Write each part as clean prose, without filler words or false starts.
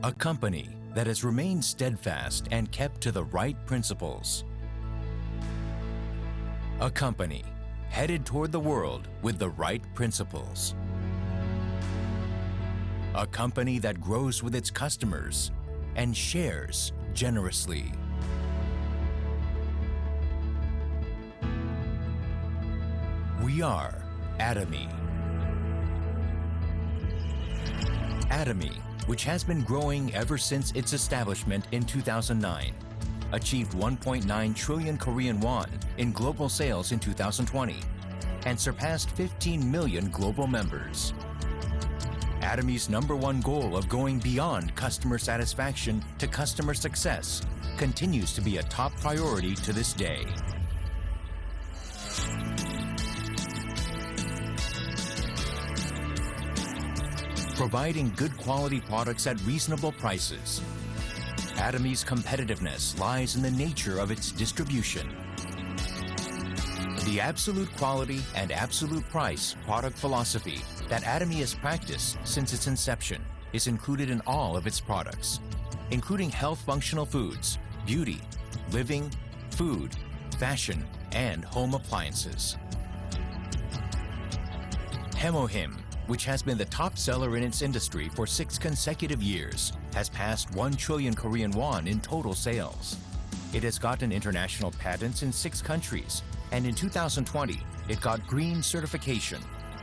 A company that has remained steadfast and kept to the right principles. A company headed toward the world with the right principles. A company that grows with its customers and shares generously. We are Atomy. Atomy, which has been growing ever since its establishment in 2009, achieved 1.9 trillion Korean won in global sales in 2020 and surpassed 15 million global members. Atomy's #1 goal of going beyond customer satisfaction to customer success continues to be a top priority to this day. Providing good quality products at reasonable prices. Atomy's competitiveness lies in the nature of its distribution. The absolute quality and absolute price product philosophy that Atomy has practiced since its inception is included in all of its products, including health functional foods, beauty, living, food, fashion, and home appliances. Hemohim, which has been the top seller in its industry for 6 consecutive years, has passed 1 trillion Korean won in total sales. It has gotten international patents in 6 countries, and in 2020, it got green certification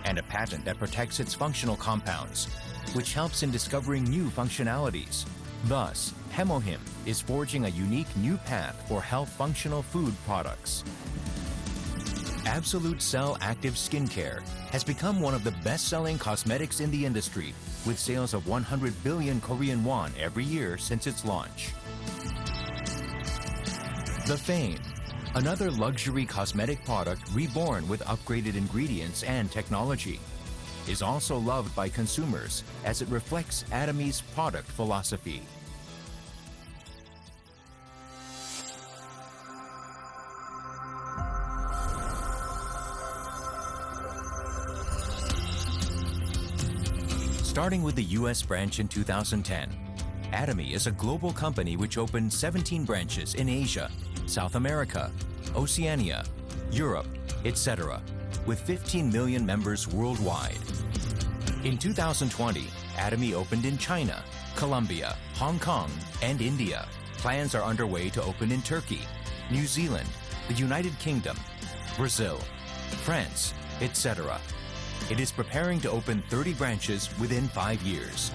and a patent that protects its functional compounds, which helps in discovering new functionalities. Thus, Hemohim is forging a unique new path for health functional food products. Absolute Cell Active Skincare has become one of the best-selling cosmetics in the industry, with sales of 100 billion Korean won every year since its launch. The Fame, another luxury cosmetic product reborn with upgraded ingredients and technology, is also loved by consumers as it reflects Atomy's product philosophy. Starting with the US branch in 2010, Atomy is a global company which opened 17 branches in Asia, South America, Oceania, Europe, etc., with 15 million members worldwide. In 2020, Atomy opened in China, Colombia, Hong Kong, and India. Plans are underway to open in Turkey, New Zealand, the United Kingdom, Brazil, France, etc. It is preparing to open 30 branches within 5 years.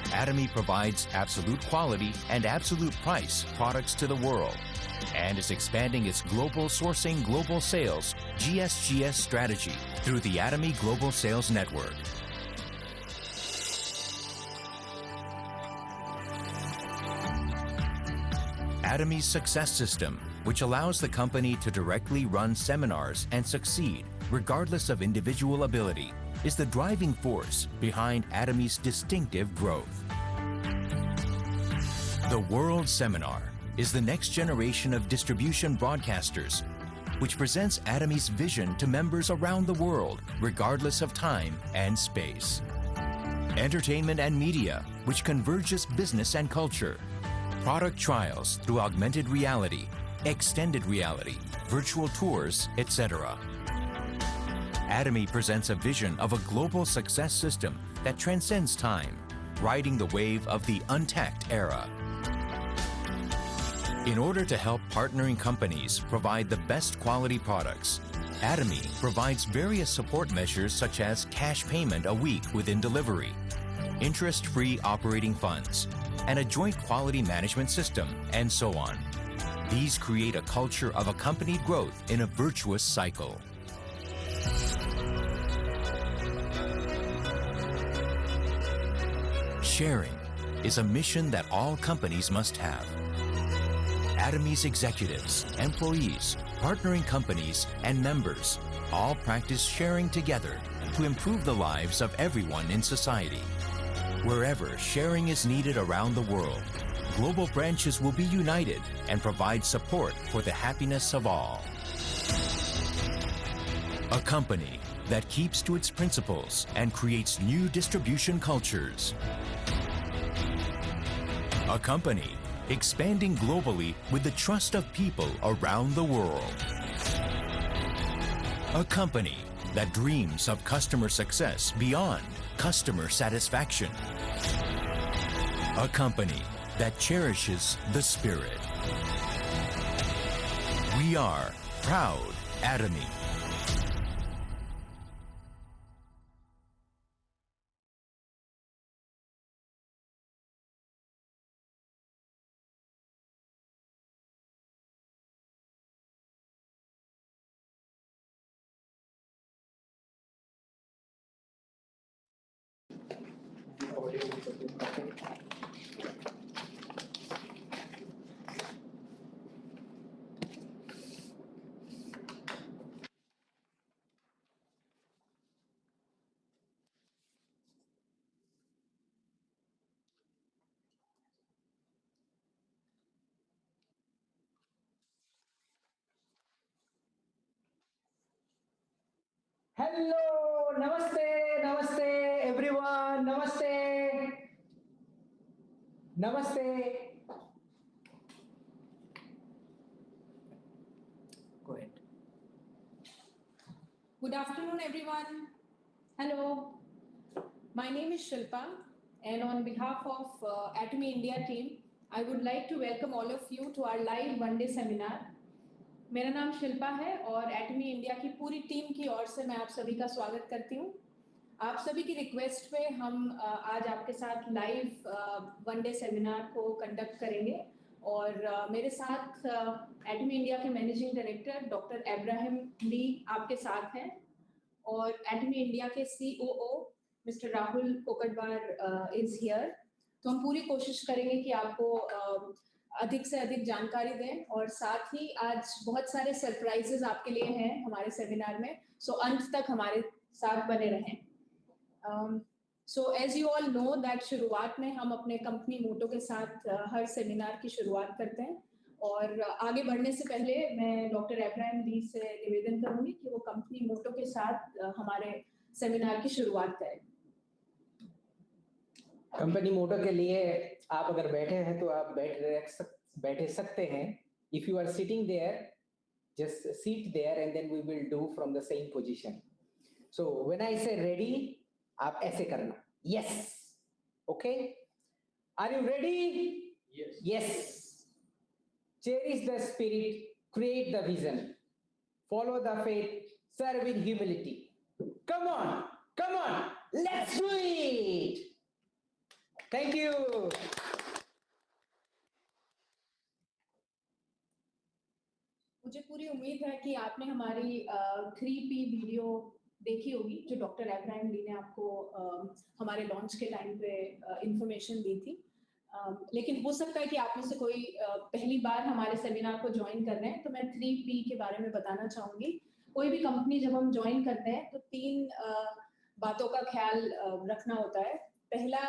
Atomy provides absolute quality and absolute price products to the world and is expanding its global sourcing global sales GSGS strategy through the Atomy Global Sales Network. Atomy's success system, which allows the company to directly run seminars and succeed regardless of individual ability, is the driving force behind Atomy's distinctive growth. The World Seminar is the next generation of distribution broadcasters, which presents Atomy's vision to members around the world, regardless of time and space. Entertainment and media, which converges business and culture. Product trials through augmented reality, extended reality, virtual tours, etc. Atomy presents a vision of a global success system that transcends time, riding the wave of the untact era. In order to help partnering companies provide the best quality products, Atomy provides various support measures such as cash payment a week within delivery, interest-free operating funds, and a joint quality management system, and so on. These create a culture of accompanied growth in a virtuous cycle. Sharing is a mission that all companies must have. Atomy's executives, employees, partnering companies, and members all practice sharing together to improve the lives of everyone in society. Wherever sharing is needed around the world, global branches will be united and provide support for the happiness of all. A company that keeps to its principles and creates new distribution cultures. A company expanding globally with the trust of people around the world. A company that dreams of customer success beyond customer satisfaction. A company that cherishes the spirit. We are proud Atomy. Hello, namaste, namaste, everyone, namaste, namaste. Go ahead. Good afternoon, everyone. Hello. My name is Shilpa, and on behalf of Atomy India team, I would like to welcome all of you to our live one-day seminar. मेरा नाम शिल्पा है और एटमी India की पूरी team की ओर से मैं आप सभी का स्वागत करती हूँ। आप सभी की रिक्वेस्ट पे हम आज आपके साथ लाइव वन डे सेमिनार को कंडक्ट करेंगे और मेरे साथ एटमी इंडिया के managing director doctor Abraham Lee आपके साथ हैं और एटमी इंडिया के COO mister Rahul Kokatwar is here. तो हम पूरी कोशिश करेंगे कि आपको अधिक से अधिक जानकारी दें और साथ ही आज बहुत सारे सरप्राइजेस आपके लिए हैं हमारे सेमिनार में, सो अंत तक हमारे साथ बने रहें। So as you all know that शुरुआत में हम अपने कंपनी मोटो के साथ हर सेमिनार की शुरुआत करते हैं और आगे बढ़ने से पहले मैं डॉक्टर एब्राहिम ली से निवेदन करूंगी कि वो कंपनी मोटो के साथ हमारे सेमिनार की शुरुआत करें। कंपनी मोटो के लिए आप अगर बैठे हैं तो आप बैठ सकते हैं। If you are sitting there, just sit there and then we will do from the same position. So when I say ready, आप ऐसे करना। Yes. Okay. Are you ready? Yes. Yes. Cherish the spirit, create the vision, follow the faith, serve with humility. Come on, come on, let's do it. Thank you. मुझे पूरी उम्मीद है कि आपने हमारी 3P वीडियो देखी होगी जो डॉक्टर एब्राहिम ली ने आपको हमारे लॉन्च के टाइम पे इंफॉर्मेशन दी थी। लेकिन हो सकता है कि आप में से कोई पहली बार हमारे सेमिनार को ज्वाइन कर रहे हैं, तो मैं 3P के बारे में बताना चाहूँगी। कोई भी कंपनी जब हम ज्वाइन करते हैं तो 3 बातों का ख्याल रखना होता है। पहला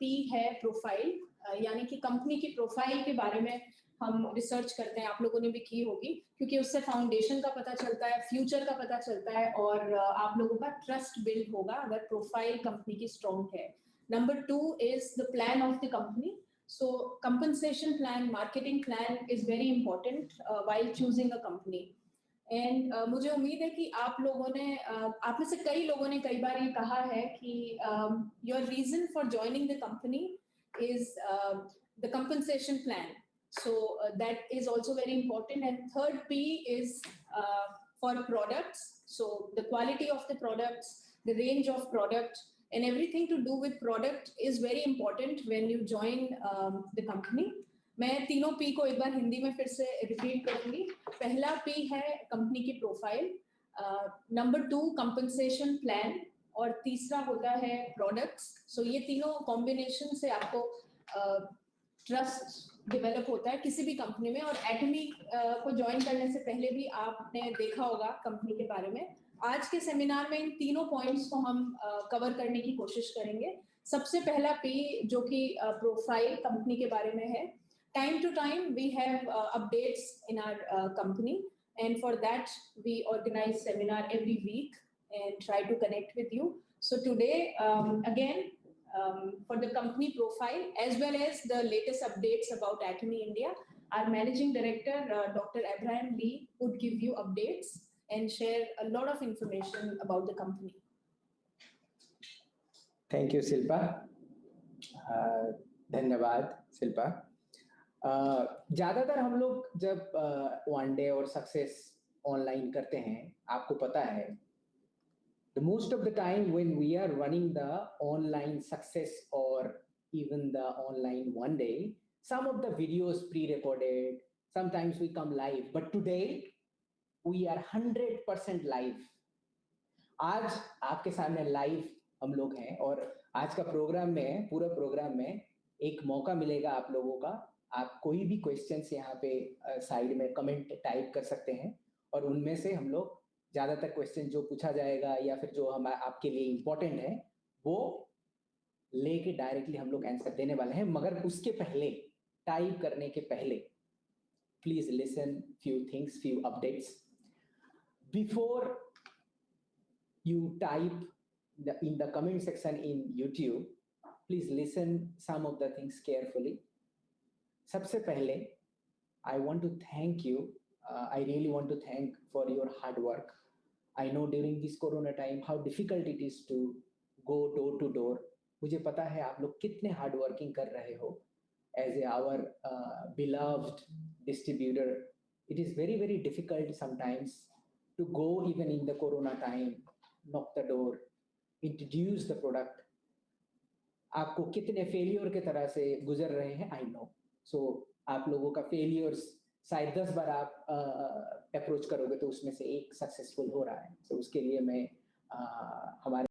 P है प्रोफाइल, यानी कि कंपनी की प्रोफाइल के बारे में हम रिसर्च करते हैं, आप लोगों ने भी की होगी, क्योंकि उससे फाउंडेशन का पता चलता है, फ्यूचर का पता चलता है और आप लोगों का ट्रस्ट बिल्ड होगा अगर प्रोफाइल कंपनी की स्ट्रॉन्ग है। Number 2 is the plan of the company. So compensation plan, marketing plan is very important while choosing a company. And मुझे उम्मीद है कि आप लोगों ने आप में से कई लोगों ने कई बार ये कहा है कि your reason for joining the company is the compensation plan. So that is also very important. And third P is for products. So the quality of the products, the range of products, and everything to do with product is very important when you join the company. मैं तीनों P को एक बार हिंदी में फिर से repeat करूंगी। पहला P है कंपनी की प्रोफाइल, नंबर 2 कंपनसेशन प्लान और तीसरा होता है प्रोडक्ट्स। सो ये तीनों कॉम्बिनेशन से आपको ट्रस्ट डेवलप होता है किसी भी कंपनी में। और एटमी को ज्वाइन करने से पहले भी आपने देखा होगा कंपनी के बारे में। आज के सेमिनार में इन तीनों पॉइंट्स को हम कवर करने की कोशिश करेंगे। सबसे पहला P जो कि प्रोफाइल कंपनी के बारे में है। Time to time we have updates in our company and for that we organise seminar every week and try to connect with you. So today again for the company profile as well as the latest updates about Atomy India, our Managing Director, Dr. Abraham Lee, would give you updates and share a lot of information about the company. Thank you Shilpa, धन्यवाद शिल्पा। ज़्यादातर हम लोग जब one day और success online करते हैं, आपको पता है, the most of the time when we are running the online success or even the online one day, some of the videos pre-recorded, sometimes we come live, but today we are 100% live. आज आपके सामने live हम लोग हैं और आज का programme में, पूरा प्रोग्राम में एक मौका मिलेगा आप लोगों का, आप कोई भी क्वेश्चंस यहाँ पे साइड में कमेंट टाइप कर सकते हैं और उनमें से हम लोग ज़्यादातर क्वेश्चन जो पूछा जाएगा या फिर जो हम आपके लिए इम्पोर्टेंट है वो लेके डायरेक्टली हम लोग आंसर देने वाले हैं। मगर उसके पहले, टाइप करने के पहले, please listen few things, few updates before you type in the comment section in YouTube. Please listen some of the things carefully. सबसे पहले I want to thank you. I really want to thank for your hard work. I know during this corona time how difficult it is to go door to door. मुझे पता है आप लोग कितने hard working कर रहे हो. As our beloved distributor, it is very, very difficult sometimes to go even in the corona time, knock the door, introduce the product. आपको कितने फेलियर के तरह से गुजर रहे हैं, आई नो. सो आप लोगों का फेलियर्स शायद 10 बार आप अप्रोच करोगे तो उसमें से एक सक्सेसफुल हो रहा है. सो उसके लिए मैं हमारे